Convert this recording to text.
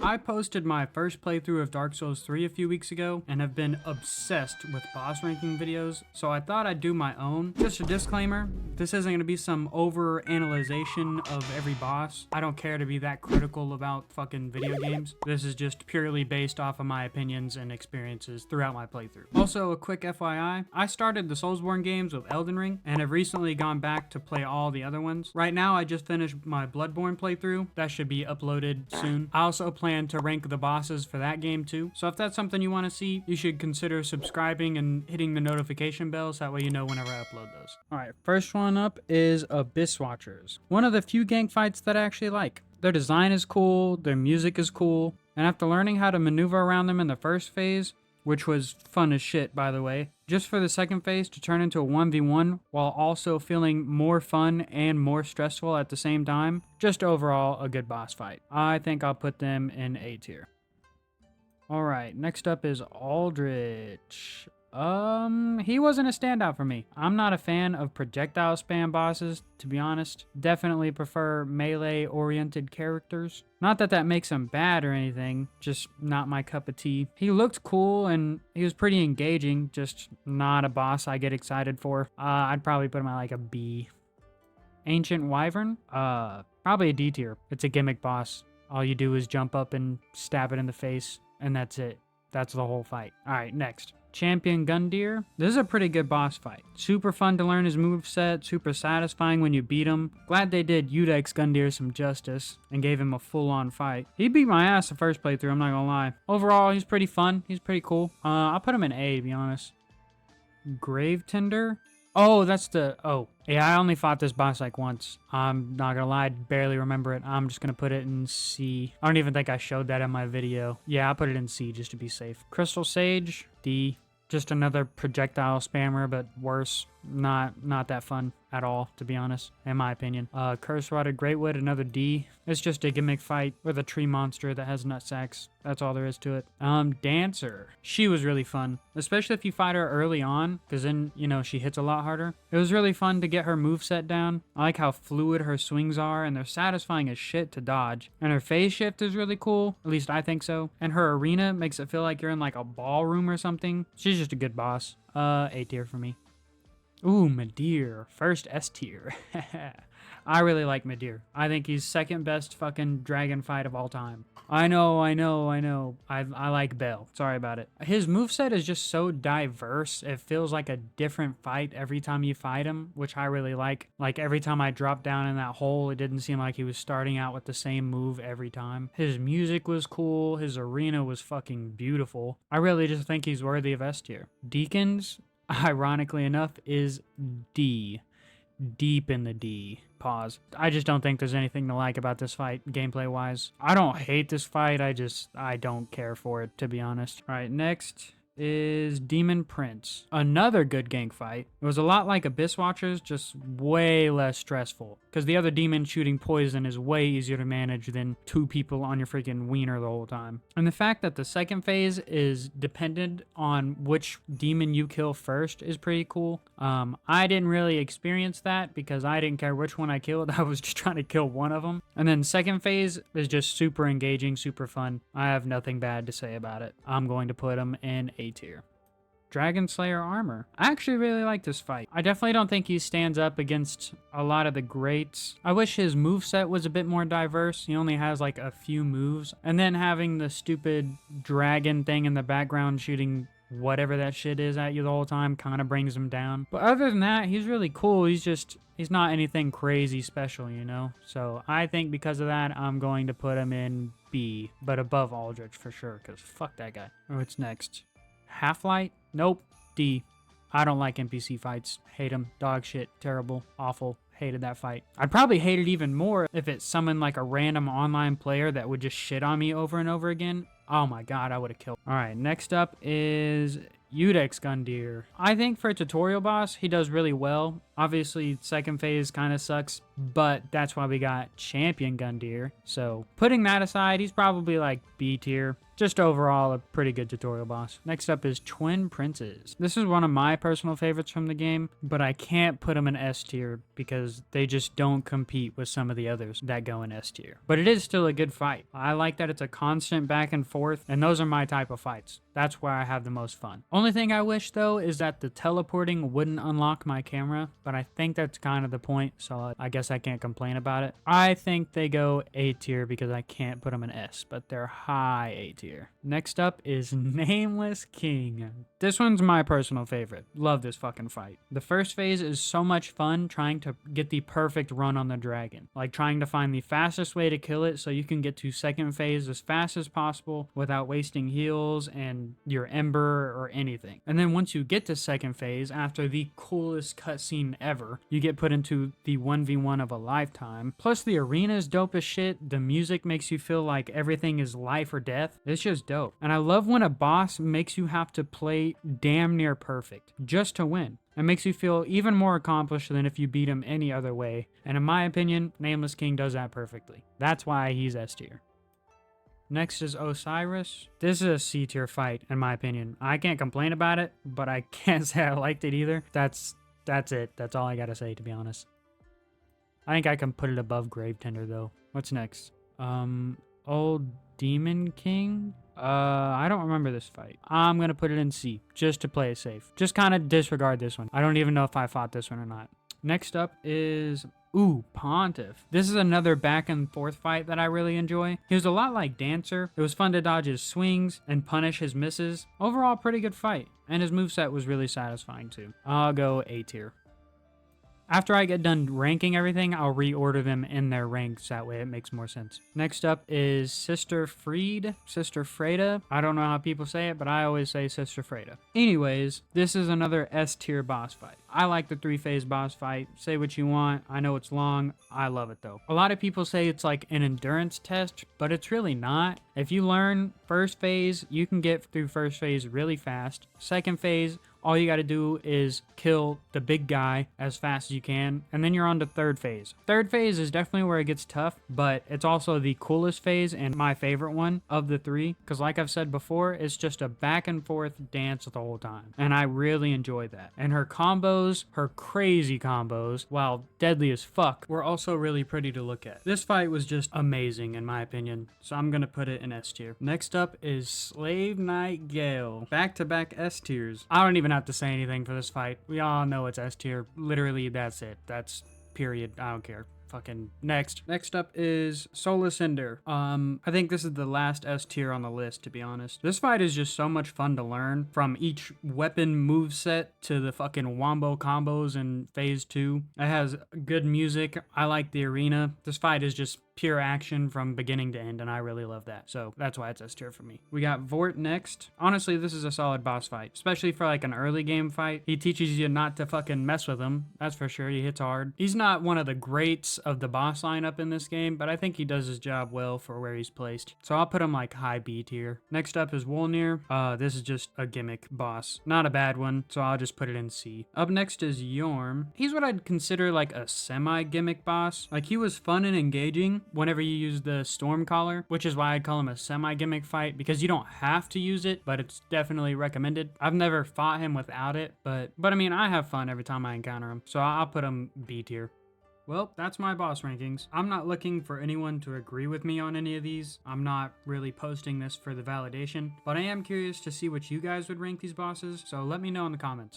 I posted my first playthrough of Dark Souls 3 a few weeks ago and have been obsessed with boss ranking videos, so I thought I'd do my own. Just a disclaimer, this isn't going to be some over-analyzation of every boss. I don't care to be that critical about fucking video games. This is just purely based off of my opinions and experiences throughout my playthrough. Also, a quick FYI, I started the Soulsborne games with Elden Ring and have recently gone back to play all the other ones. Right now, I just finished my Bloodborne playthrough. That should be uploaded soon. I also plan to rank the bosses for that game too. So if that's something you want to see, you should consider subscribing and hitting the notification bell so that way you know whenever I upload those. Alright, first one up is Abyss Watchers. One of the few gang fights that I actually like. Their design is cool, their music is cool, and after learning how to maneuver around them in the first phase, which was fun as shit, by the way, just for the second phase to turn into a 1v1 while also feeling more fun and more stressful at the same time, just overall a good boss fight. I think I'll put them in A tier. Alright, next up is Aldrich. He wasn't a standout for me. I'm not a fan of projectile spam bosses, to be honest. Definitely prefer melee-oriented characters. Not that that makes him bad or anything, just not my cup of tea. He looked cool and he was pretty engaging, just not a boss I get excited for. I'd probably put him at like a B. Ancient Wyvern? Probably a D tier. It's a gimmick boss. All you do is jump up and stab it in the face, and that's it. That's the whole fight. Alright, next. Champion Gundyr. This is a pretty good boss fight. Super fun to learn his moveset, super satisfying when you beat him. Glad they did Udex Gundyr some justice and gave him a full-on fight. He beat my ass the first playthrough, I'm not gonna lie. Overall, he's pretty fun. He's pretty cool. I'll put him in A, to be honest. Grave Tender? Oh, that's the... Oh. Yeah, I only fought this boss like once. I'm not gonna lie, I barely remember it. I'm just gonna put it in C. I don't even think I showed that in my video. Yeah, I'll put it in C just to be safe. Crystal Sage? D. Just another projectile spammer, but worse. Not that fun at all, to be honest, in my opinion. Curse Rotted Greatwood, another D. It's just a gimmick fight with a tree monster that has nutsacks. That's all there is to it. Dancer. She was really fun, especially if you fight her early on, because then, you know, she hits a lot harder. It was really fun to get her moveset down. I like how fluid her swings are, and they're satisfying as shit to dodge. And her phase shift is really cool, at least I think so. And her arena makes it feel like you're in like a ballroom or something. She's just a good boss. A tier for me. Ooh, Midir. First S tier. I really like Midir. I think he's second best fucking dragon fight of all time. I know. I like Bell. Sorry about it. His moveset is just so diverse. It feels like a different fight every time you fight him, which I really like. Like every time I dropped down in that hole, it didn't seem like he was starting out with the same move every time. His music was cool. His arena was fucking beautiful. I really just think he's worthy of S tier. Deacons, ironically enough, is D. Deep in the D. Pause. I just don't think there's anything to like about this fight, gameplay-wise. I don't hate this fight, I don't care for it, to be honest. Alright, next is Demon Prince. Another good gank fight. It was a lot like Abyss Watchers, just way less stressful. Because the other demon shooting poison is way easier to manage than two people on your freaking wiener the whole time. And the fact that the second phase is dependent on which demon you kill first is pretty cool. I didn't really experience that because I didn't care which one I killed. I was just trying to kill one of them. And then second phase is just super engaging, super fun. I have nothing bad to say about it. I'm going to put him in A tier. Dragon Slayer Armor. I actually really like this fight. I definitely don't think he stands up against a lot of the greats. I wish his moveset was a bit more diverse. He only has like a few moves. And then having the stupid dragon thing in the background shooting whatever that shit is at you the whole time kind of brings him down. But other than that, he's really cool. He's not anything crazy special, you know? So I think because of that, I'm going to put him in B, but above Aldrich for sure, because fuck that guy. What's next? Half-Light? Nope. D. I don't like NPC fights. Hate them. Dog shit. Terrible. Awful. Hated that fight. I'd probably hate it even more if it summoned like a random online player that would just shit on me over and over again. Oh my god, I would have killed. All right, next up is Udex Gundyr. I think for a tutorial boss, he does really well. Obviously, second phase kind of sucks, but that's why we got Champion Gundyr. So putting that aside, he's probably like B tier. Just overall, a pretty good tutorial boss. Next up is Twin Princes. This is one of my personal favorites from the game, but I can't put them in S tier because they just don't compete with some of the others that go in S tier. But it is still a good fight. I like that it's a constant back and forth, and those are my type of fights. That's where I have the most fun. Only thing I wish, though, is that the teleporting wouldn't unlock my camera, but I think that's kind of the point, so I guess I can't complain about it. I think they go A tier because I can't put them in S, but they're high A tier. Next up is Nameless King. This one's my personal favorite. Love this fucking fight. The first phase is so much fun trying to get the perfect run on the dragon. Like trying to find the fastest way to kill it so you can get to second phase as fast as possible without wasting heals and your ember or anything. And then once you get to second phase, after the coolest cutscene ever, you get put into the 1v1 of a lifetime. Plus the arena is dope as shit. The music makes you feel like everything is life or death. It's just dope. And I love when a boss makes you have to play damn near perfect just to win. It makes you feel even more accomplished than if you beat him any other way. And in my opinion, Nameless King does that perfectly. That's why he's S tier. Next is Osiris. This is a C tier fight, in my opinion. I can't complain about it, but I can't say I liked it either. That's it. That's all I gotta say, to be honest. I think I can put it above Grave Tender, though. What's next? Old Demon King? I don't remember this fight. I'm gonna put it in C, just to play it safe. Just kind of disregard this one. I don't even know if I fought this one or not. Next up is... Ooh, Pontiff. This is another back and forth fight that I really enjoy. He was a lot like Dancer. It was fun to dodge his swings and punish his misses. Overall, pretty good fight. And his moveset was really satisfying too. I'll go A tier. After I get done ranking everything, I'll reorder them in their ranks. That way it makes more sense. Next up is Sister Freda. I don't know how people say it, but I always say Sister Freda. Anyways, this is another S tier boss fight. I like the 3-phase boss fight. Say what you want. I know it's long. I love it though. A lot of people say it's like an endurance test, but it's really not. If you learn first phase, you can get through first phase really fast. Second phase, all you got to do is kill the big guy as fast as you can, and then you're on to third phase. Third phase is definitely where it gets tough, but it's also the coolest phase and my favorite one of the three, because like I've said before, it's just a back and forth dance the whole time, and I really enjoy that. And her combos, her crazy combos, while deadly as fuck, were also really pretty to look at. This fight was just amazing in my opinion, so I'm gonna put it in S tier. Next up is Slave Knight Gale. Back-to-back S tiers. I don't even have to say anything for this fight. We all know it's S tier. Literally, that's it. That's period. I don't care. Fucking next. Next up is Soulless Ender. I think this is the last S tier on the list, to be honest. This fight is just so much fun to learn, from each weapon moveset to the fucking wombo combos in phase 2. It has good music. I like the arena. This fight is just pure action from beginning to end, and I really love that. So that's why it's S tier for me. We got Vort next. Honestly, this is a solid boss fight, especially for like an early game fight. He teaches you not to fucking mess with him. That's for sure. He hits hard. He's not one of the greats of the boss lineup in this game, but I think he does his job well for where he's placed. So I'll put him like high B tier. Next up is Wolnir. This is just a gimmick boss. Not a bad one, so I'll just put it in C. Up next is Yorm. He's what I'd consider like a semi-gimmick boss. Like, he was fun and engaging whenever you use the Storm Collar, which is why I'd call him a semi-gimmick fight, because you don't have to use it, but it's definitely recommended. I've never fought him without it, but I mean, I have fun every time I encounter him, so I'll put him B tier. Well, that's my boss rankings. I'm not looking for anyone to agree with me on any of these. I'm not really posting this for the validation, but I am curious to see what you guys would rank these bosses, so let me know in the comments.